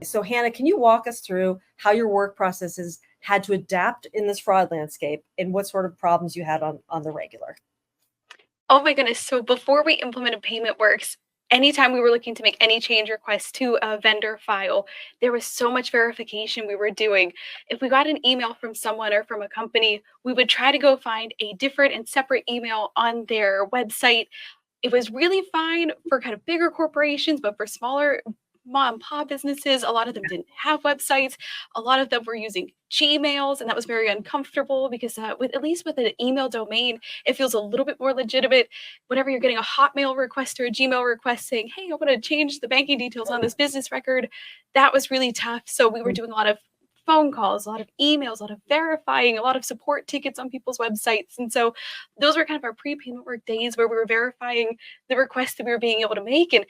So Hannah, can you walk us through how your work processes had to adapt in this fraud landscape and what sort of problems you had on the regular? Oh my goodness. So before we implemented PaymentWorks, anytime we were looking to make any change requests to a vendor file, there was so much verification we were doing. If we got an email from someone or from a company, we would try to go find a different and separate email on their website. It was really fine for kind of bigger corporations, but for smaller mom and pop businesses, a lot of them didn't have websites. A lot of them were using Gmails, and that was very uncomfortable because with at least with an email domain, it feels a little bit more legitimate. Whenever you're getting a Hotmail request or a Gmail request saying, "Hey, I want to change the banking details on this business record," that was really tough. So we were doing a lot of phone calls, a lot of emails, a lot of verifying, a lot of support tickets on people's websites. And so those were kind of our pre-payment work days where we were verifying the requests that we were being able to make. And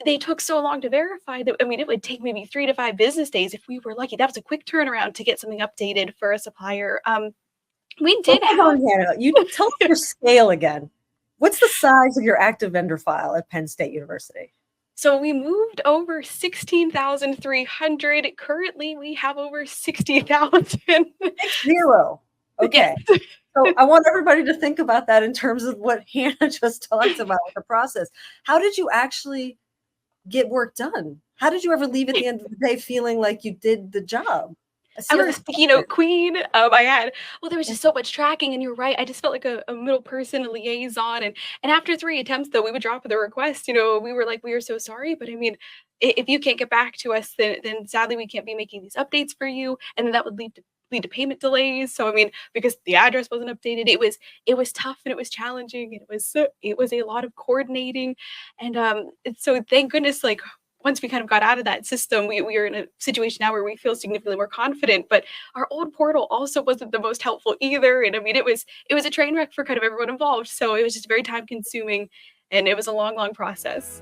they took so long to verify that, I mean, it would take maybe 3 to 5 business days if we were lucky. That was a quick turnaround to get something updated for a supplier. We Well, did hold have on, Hannah. You tell us your scale again. What's the size of your active vendor file at Penn State University? So we moved over 16,300. Currently, we have over 60,000. 0. Okay. Yes. So I want everybody to think about that in terms of what Hannah just talked about with the process. How did you actually get work done? How did you ever leave at the end of the day feeling like you did the job? I was a sticky note queen. There was just so much tracking, and you're right. I just felt like a middle person, a liaison. And after 3 attempts, though, we would drop the request. We were like, we are so sorry, but I mean, if you can't get back to us, then sadly we can't be making these updates for you, and then that would lead to payment delays. So I mean, because the address wasn't updated, it was tough and it was challenging, and it was a lot of coordinating, and so thank goodness, like once we kind of got out of that system, we are in a situation now where we feel significantly more confident. But our old portal also wasn't the most helpful either. And I mean, it was a train wreck for kind of everyone involved. So it was just very time consuming, and it was a long, long process.